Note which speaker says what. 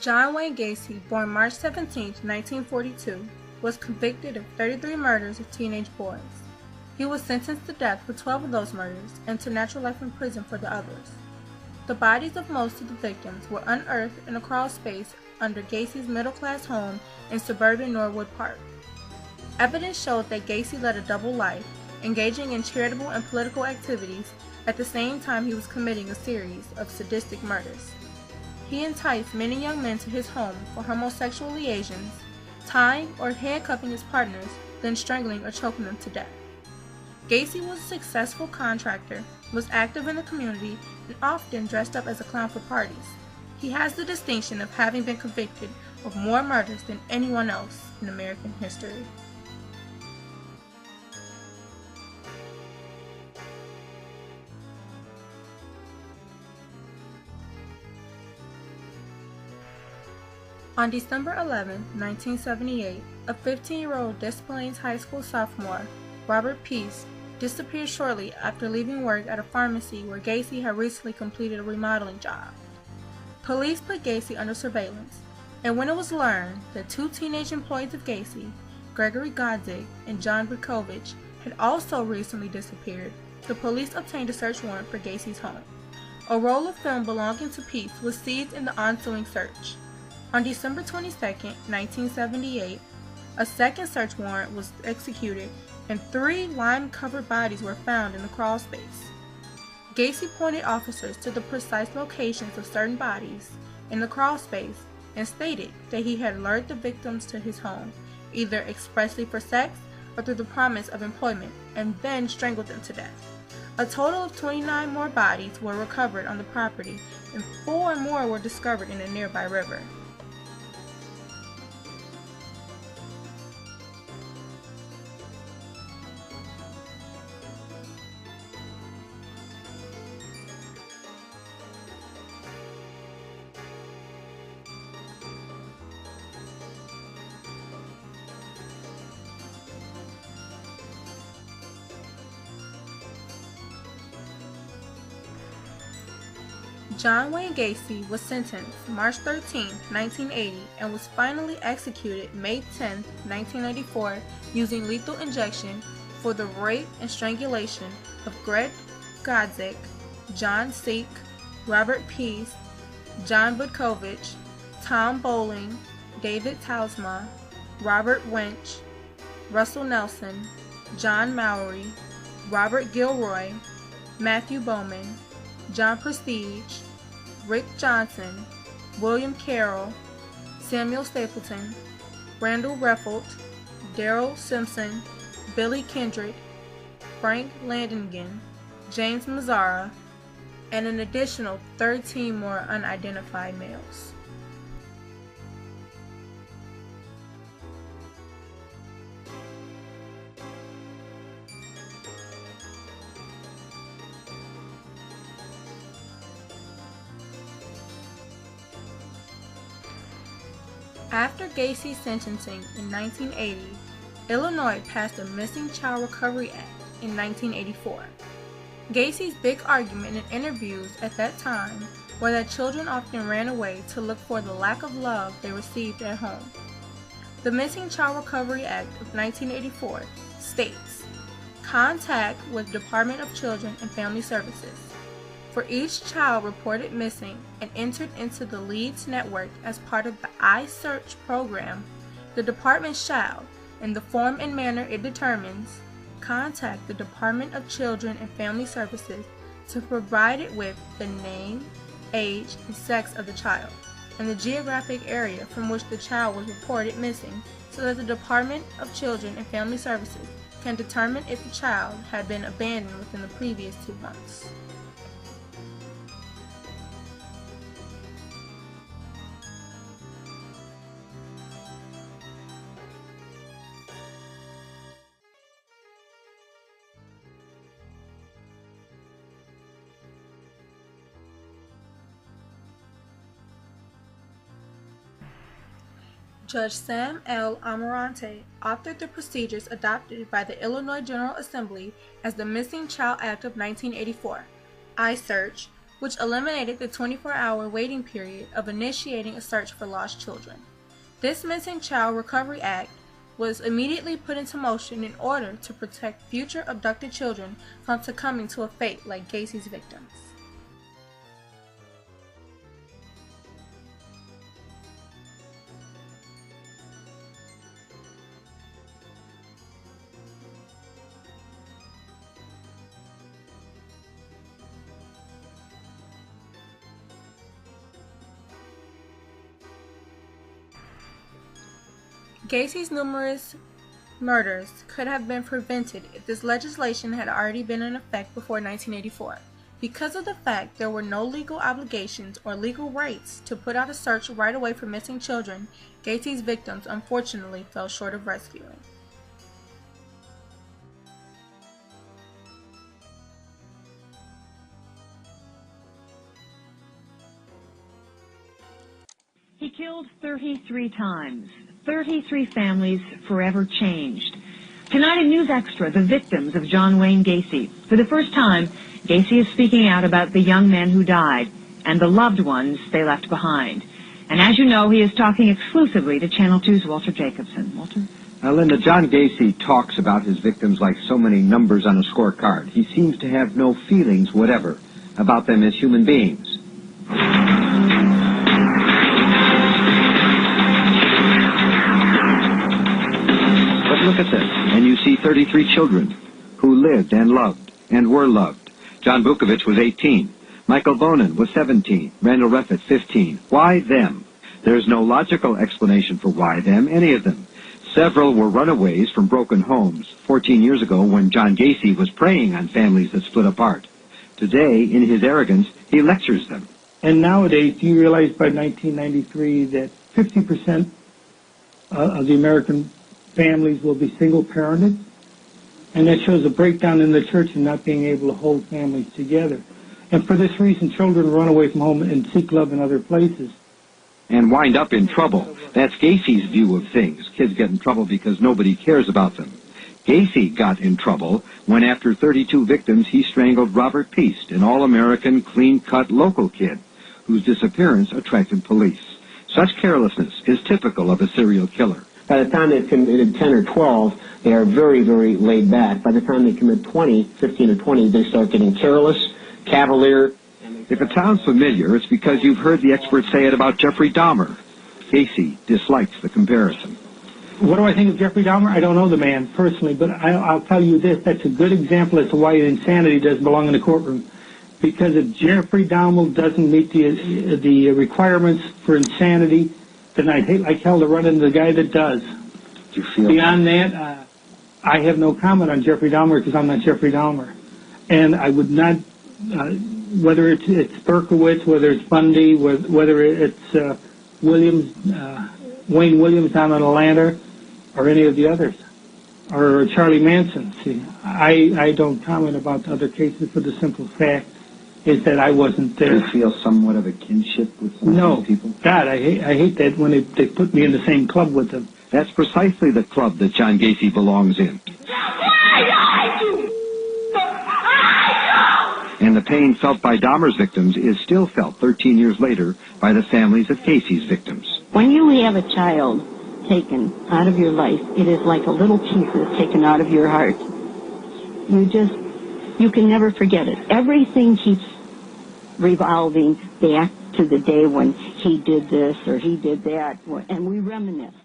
Speaker 1: John Wayne Gacy, born March 17, 1942, was convicted of 33 murders of teenage boys. He was sentenced to death for 12 of those murders and to natural life in prison for the others. The bodies of most of the victims were unearthed in a crawl space under Gacy's middle-class home in suburban Norwood Park. Evidence showed that Gacy led a double life, engaging in charitable and political activities at the same time he was committing a series of sadistic murders. He enticed many young men to his home for homosexual liaisons, tying or handcuffing his partners, then strangling or choking them to death. Gacy was a successful contractor, was active in the community, and often dressed up as a clown for parties. He has the distinction of having been convicted of more murders than anyone else in American history. On December 11, 1978, a 15-year-old Des Plaines High School sophomore, Robert Peace, disappeared shortly after leaving work at a pharmacy where Gacy had recently completed a remodeling job. Police put Gacy under surveillance, and when it was learned that two teenage employees of Gacy, Gregory Godzik and John Butkovich, had also recently disappeared, the police obtained a search warrant for Gacy's home. A roll of film belonging to Peace was seized in the ensuing search. On December 22, 1978, a second search warrant was executed and 3 lime-covered bodies were found in the crawl space. Gacy pointed officers to the precise locations of certain bodies in the crawl space and stated that he had lured the victims to his home, either expressly for sex or through the promise of employment, and then strangled them to death. A total of 29 more bodies were recovered on the property, and 4 more were discovered in a nearby river. John Wayne Gacy was sentenced March 13, 1980, and was finally executed May 10, 1994, using lethal injection for the rape and strangulation of Greg Godzik, John Seek, Robert Peace, John Butkovich, Tom Bowling, David Tausma, Robert Winch, Russell Nelson, John Mowry, Robert Gilroy, Matthew Bowman, John Prestige, Rick Johnson, William Carroll, Samuel Stapleton, Randall Reffelt, Darrell Simpson, Billy Kendrick, Frank Landingen, James Mazzara, and an additional 13 more unidentified males. After Gacy's sentencing in 1980, Illinois passed the Missing Child Recovery Act in 1984. Gacy's big argument in interviews at that time was that children often ran away to look for the lack of love they received at home. The Missing Child Recovery Act of 1984 states, contact with Department of Children and Family Services. For each child reported missing and entered into the LEADS network as part of the iSearch program, the department shall, in the form and manner it determines, contact the Department of Children and Family Services to provide it with the name, age, and sex of the child, and the geographic area from which the child was reported missing, so that the Department of Children and Family Services can determine if the child had been abandoned within the previous 2 months. Judge Sam L. Amarante authored the procedures adopted by the Illinois General Assembly as the Missing Child Act of 1984, iSearch, which eliminated the 24-hour waiting period of initiating a search for lost children. This Missing Child Recovery Act was immediately put into motion in order to protect future abducted children from succumbing to a fate like Gacy's victims. Gacy's numerous murders could have been prevented if this legislation had already been in effect before 1984. Because of the fact there were no legal obligations or legal rights to put out a search right away for missing children, Gacy's victims unfortunately fell short of rescuing.
Speaker 2: He killed 33 times. 33 families forever changed. Tonight in News Extra, the victims of John Wayne Gacy. For the first time, Gacy is speaking out about the young men who died and the loved ones they left behind. And as you know, he is talking exclusively to Channel 2's Walter Jacobson. Walter?
Speaker 3: Linda, John Gacy talks about his victims like so many numbers on a scorecard. He seems to have no feelings whatever about them as human beings. But look at this, and you see 33 children who lived and loved and were loved. John Bukovich was 18. Michael Bonin was 17. Randall Reffitt, 15. Why them? There's no logical explanation for why them, any of them. Several were runaways from broken homes 14 years ago when John Gacy was preying on families that split apart. Today, in his arrogance, he lectures them.
Speaker 4: And nowadays, do you realize by 1993 that 50% of the American families will be single-parented? And that shows a breakdown in the church and not being able to hold families together. And for this reason, children run away from home and seek love in other places.
Speaker 3: And wind up in trouble. That's Gacy's view of things. Kids get in trouble because nobody cares about them. Gacy got in trouble when, after 32 victims, he strangled Robert Peast, an all-American, clean-cut local kid whose disappearance attracted police. Such carelessness is typical of a serial killer.
Speaker 5: By the time they've committed 10 or 12, they are very, very laid back. By the time they commit 20, 15 or 20, they start getting careless, cavalier.
Speaker 3: If it sounds familiar, it's because you've heard the experts say it about Jeffrey Dahmer. Gacy dislikes the comparison.
Speaker 4: What do I think of Jeffrey Dahmer? I don't know the man personally, but I'll tell you this. That's a good example as to why insanity doesn't belong in the courtroom. Because if Jeffrey Dahmer doesn't meet the requirements for insanity, then I'd hate like hell to run into the guy that does.
Speaker 3: Do you feel
Speaker 4: Beyond that, I have no comment on Jeffrey Dahmer because I'm not Jeffrey Dahmer. And I would not, whether it's Berkowitz, whether it's Bundy, whether it's Williams, Wayne Williams down in Atlanta, or any of the others, or Charlie Manson. See, I don't comment about the other cases for the simple fact is that I wasn't there.
Speaker 3: Do you feel somewhat of a kinship with some of these people?
Speaker 4: God, I hate that when they put me in the same club with them.
Speaker 3: That's precisely the club that John Gacy belongs in. And the pain felt by Dahmer's victims is still felt 13 years later by the families of Gacy's victims.
Speaker 2: When you have a child taken out of your life, it is like a little piece that's taken out of your heart. You can never forget it. Everything keeps revolving back to the day when he did this or he did that, and we reminisce.